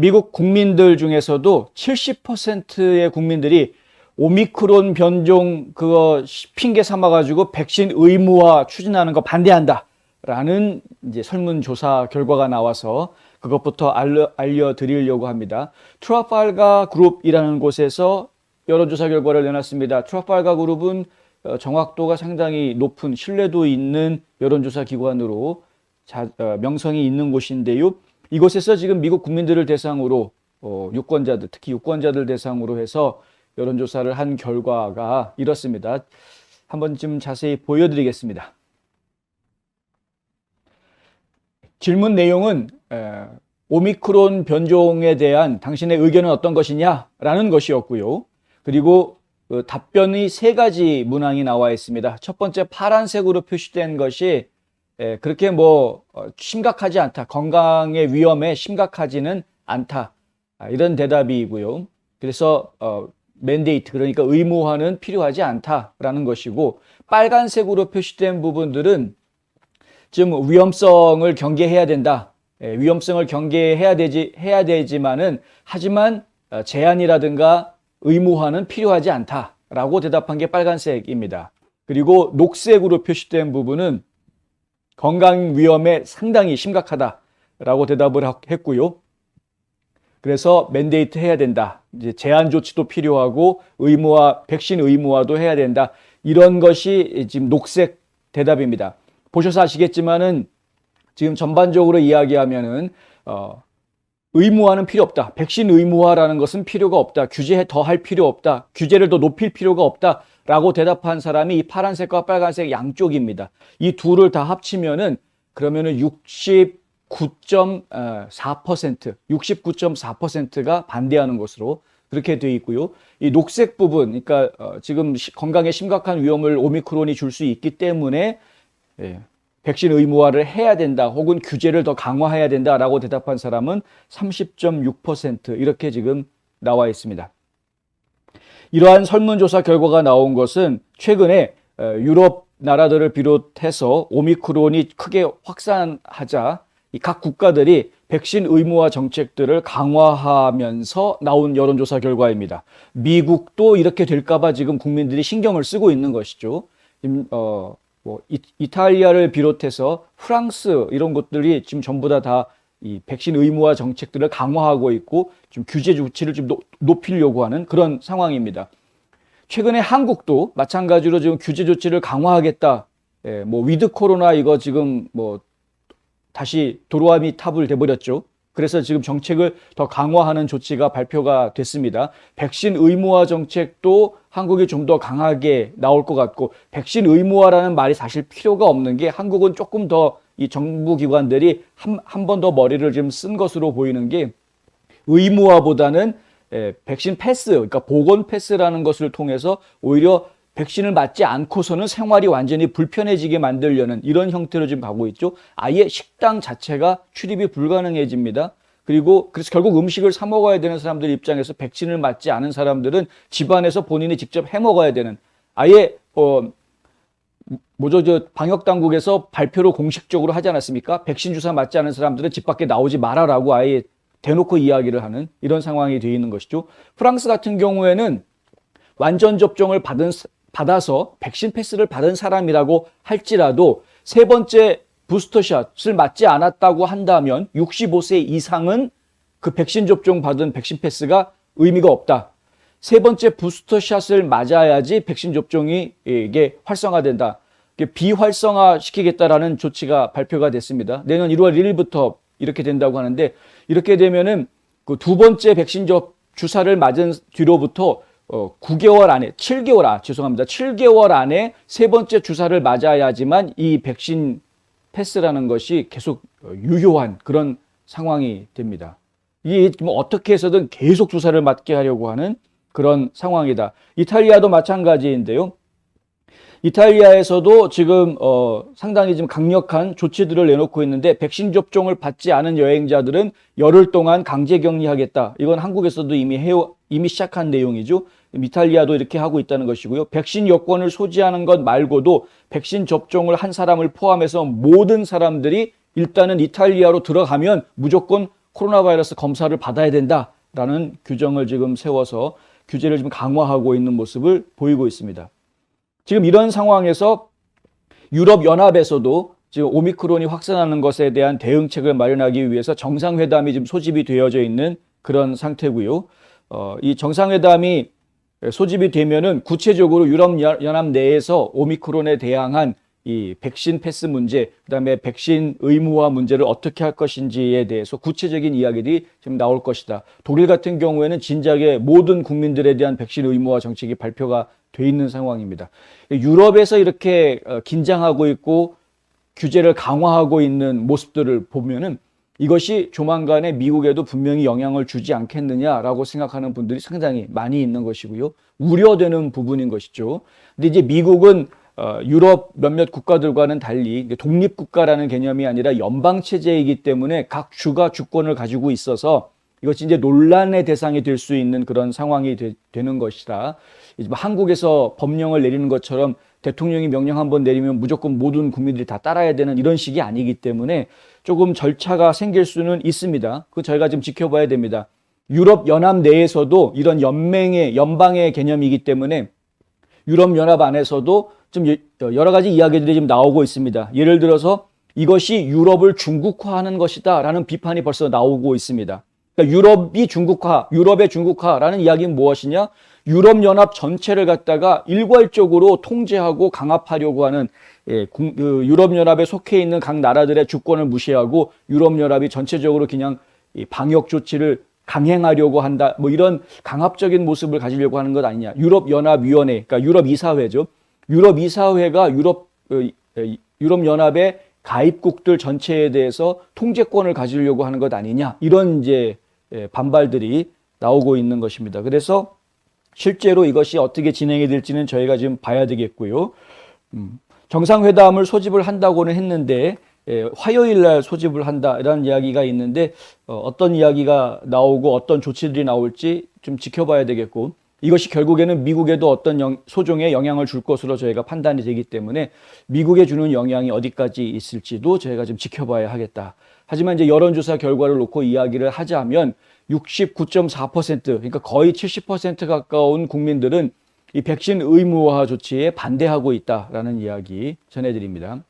미국 국민들 중에서도 70%의 국민들이 오미크론 변종 그거 핑계 삼아가지고 백신 의무화 추진하는 거 반대한다라는 이제 설문조사 결과가 나와서 그것부터 알려드리려고 합니다. 트라팔가 그룹이라는 곳에서 여론조사 결과를 내놨습니다. 트라팔가 그룹은 정확도가 상당히 높은 신뢰도 있는 여론조사 기관으로 명성이 있는 곳인데요. 이곳에서 지금 미국 국민들을 대상으로 유권자들, 특히 유권자들 대상으로 해서 여론조사를 한 결과가 이렇습니다. 한번 좀 자세히 보여드리겠습니다. 질문 내용은 오미크론 변종에 대한 당신의 의견은 어떤 것이냐라는 것이었고요. 그리고 답변이 세 가지 문항이 나와 있습니다. 첫 번째 파란색으로 표시된 것이 그렇게 심각하지 않다. 건강의 위험에 심각하지는 않다. 이런 대답이고요. 그래서 맨데이트, 그러니까 의무화는 필요하지 않다라는 것이고, 빨간색으로 표시된 부분들은 좀 위험성을 경계해야 된다. 위험성을 경계해야 되지만은 하지만 제한이라든가 의무화는 필요하지 않다라고 대답한 게 빨간색입니다. 그리고 녹색으로 표시된 부분은 건강 위험에 상당히 심각하다라고 대답을 했고요. 그래서 맨데이트 해야 된다. 이제 제한 조치도 필요하고 의무화, 백신 의무화도 해야 된다. 이런 것이 지금 녹색 대답입니다. 보셔서 아시겠지만은 지금 전반적으로 이야기하면은 의무화는 필요 없다. 백신 의무화라는 것은 필요가 없다. 규제 더 할 필요 없다. 규제를 더 높일 필요가 없다. 라고 대답한 사람이 이 파란색과 빨간색 양쪽입니다. 이 둘을 다 합치면은 그러면은 69.4%가 반대하는 것으로 그렇게 되어 있고요. 이 녹색 부분, 그러니까 지금 건강에 심각한 위험을 오미크론이 줄 수 있기 때문에 백신 의무화를 해야 된다, 혹은 규제를 더 강화해야 된다라고 대답한 사람은 30.6% 이렇게 지금 나와 있습니다. 이러한 설문조사 결과가 나온 것은 최근에 유럽 나라들을 비롯해서 오미크론이 크게 확산하자 이 각 국가들이 백신 의무화 정책들을 강화하면서 나온 여론조사 결과입니다. 미국도 이렇게 될까봐 지금 국민들이 신경을 쓰고 있는 것이죠. 이탈리아를 비롯해서 프랑스 이런 곳들이 지금 전부 다 이 백신 의무화 정책들을 강화하고 있고 좀 규제 조치를 좀 높이려고 하는 그런 상황입니다. 최근에 한국도 마찬가지로 지금 규제 조치를 강화하겠다. 위드 코로나 이거 지금 다시 도로아미 탑을 돼버렸죠. 그래서 지금 정책을 더 강화하는 조치가 발표가 됐습니다. 백신 의무화 정책도 한국이 좀 더 강하게 나올 것 같고, 백신 의무화라는 말이 사실 필요가 없는 게 한국은 조금 더 이 정부 기관들이 한 번 더 머리를 좀 쓴 것으로 보이는 게, 의무화보다는 백신 패스, 그러니까 보건 패스라는 것을 통해서 오히려 백신을 맞지 않고서는 생활이 완전히 불편해지게 만들려는 이런 형태로 지금 가고 있죠. 아예 식당 자체가 출입이 불가능해집니다. 그래서 결국 음식을 사 먹어야 되는 사람들 입장에서 백신을 맞지 않은 사람들은 집안에서 본인이 직접 해 먹어야 되는, 아예 방역 당국에서 발표로 공식적으로 하지 않았습니까? 백신 주사 맞지 않은 사람들은 집 밖에 나오지 말아라고 아예 대놓고 이야기를 하는 이런 상황이 되어 있는 것이죠. 프랑스 같은 경우에는 완전 접종을 받아서 백신 패스를 받은 사람이라고 할지라도 세 번째 부스터샷을 맞지 않았다고 한다면 65세 이상은 그 백신 접종 받은 백신 패스가 의미가 없다. 세 번째 부스터샷을 맞아야지 백신 접종이 이게 활성화된다. 비활성화시키겠다라는 조치가 발표가 됐습니다. 내년 1월 1일부터 이렇게 된다고 하는데, 이렇게 되면은 그 두 번째 백신 주사를 맞은 뒤로부터 9개월 안에, 7개월 안에 세 번째 주사를 맞아야지만 이 백신 패스라는 것이 계속 유효한 그런 상황이 됩니다. 이게 어떻게 해서든 계속 주사를 맞게 하려고 하는 그런 상황이다. 이탈리아도 마찬가지인데요. 이탈리아에서도 지금 상당히 좀 강력한 조치들을 내놓고 있는데, 백신 접종을 받지 않은 여행자들은 열흘 동안 강제 격리하겠다. 이건 한국에서도 이미 시작한 내용이죠. 이탈리아도 이렇게 하고 있다는 것이고요. 백신 여권을 소지하는 것 말고도 백신 접종을 한 사람을 포함해서 모든 사람들이 일단은 이탈리아로 들어가면 무조건 코로나 바이러스 검사를 받아야 된다라는 규정을 지금 세워서 규제를 지금 강화하고 있는 모습을 보이고 있습니다. 지금 이런 상황에서 유럽연합에서도 지금 오미크론이 확산하는 것에 대한 대응책을 마련하기 위해서 정상회담이 지금 소집이 되어져 있는 그런 상태고요. 이 정상회담이 소집이 되면은 구체적으로 유럽연합 내에서 오미크론에 대항한 이 백신 패스 문제, 그다음에 백신 의무화 문제를 어떻게 할 것인지에 대해서 구체적인 이야기들이 지금 나올 것이다. 독일 같은 경우에는 진작에 모든 국민들에 대한 백신 의무화 정책이 발표가 돼 있는 상황입니다. 유럽에서 이렇게 긴장하고 있고 규제를 강화하고 있는 모습들을 보면은 이것이 조만간에 미국에도 분명히 영향을 주지 않겠느냐라고 생각하는 분들이 상당히 많이 있는 것이고요. 우려되는 부분인 것이죠. 근데 이제 미국은 유럽 몇몇 국가들과는 달리 독립국가라는 개념이 아니라 연방체제이기 때문에 각 주가 주권을 가지고 있어서 이것이 이제 논란의 대상이 될 수 있는 그런 상황이 되는 것이라 한국에서 법령을 내리는 것처럼 대통령이 명령 한번 내리면 무조건 모든 국민들이 다 따라야 되는 이런 식이 아니기 때문에 조금 절차가 생길 수는 있습니다. 그거 저희가 좀 지켜봐야 됩니다. 유럽연합 내에서도 이런 연방의 개념이기 때문에 유럽연합 안에서도 좀 여러 가지 이야기들이 지금 나오고 있습니다. 예를 들어서 이것이 유럽을 중국화하는 것이다 라는 비판이 벌써 나오고 있습니다. 그러니까 유럽의 중국화라는 이야기는 무엇이냐? 유럽연합 전체를 갖다가 일괄적으로 통제하고 강압하려고 하는 유럽연합에 속해 있는 각 나라들의 주권을 무시하고 유럽연합이 전체적으로 그냥 방역 조치를 강행하려고 한다. 뭐 이런 강압적인 모습을 가지려고 하는 것 아니냐. 유럽연합위원회, 그러니까 유럽이사회죠. 유럽이사회가 유럽연합의 가입국들 전체에 대해서 통제권을 가지려고 하는 것 아니냐. 이런 이제 반발들이 나오고 있는 것입니다. 그래서 실제로 이것이 어떻게 진행이 될지는 저희가 지금 봐야 되겠고요. 정상회담을 소집을 한다고는 했는데 화요일 날 소집을 한다 이런 이야기가 있는데 어떤 이야기가 나오고 어떤 조치들이 나올지 좀 지켜봐야 되겠고 이것이 결국에는 미국에도 어떤 소종의 영향을 줄 것으로 저희가 판단이 되기 때문에 미국에 주는 영향이 어디까지 있을지도 저희가 좀 지켜봐야 하겠다. 하지만 이제 여론조사 결과를 놓고 이야기를 하자면 69.4% 그러니까 거의 70% 가까운 국민들은 이 백신 의무화 조치에 반대하고 있다라는 이야기 전해드립니다.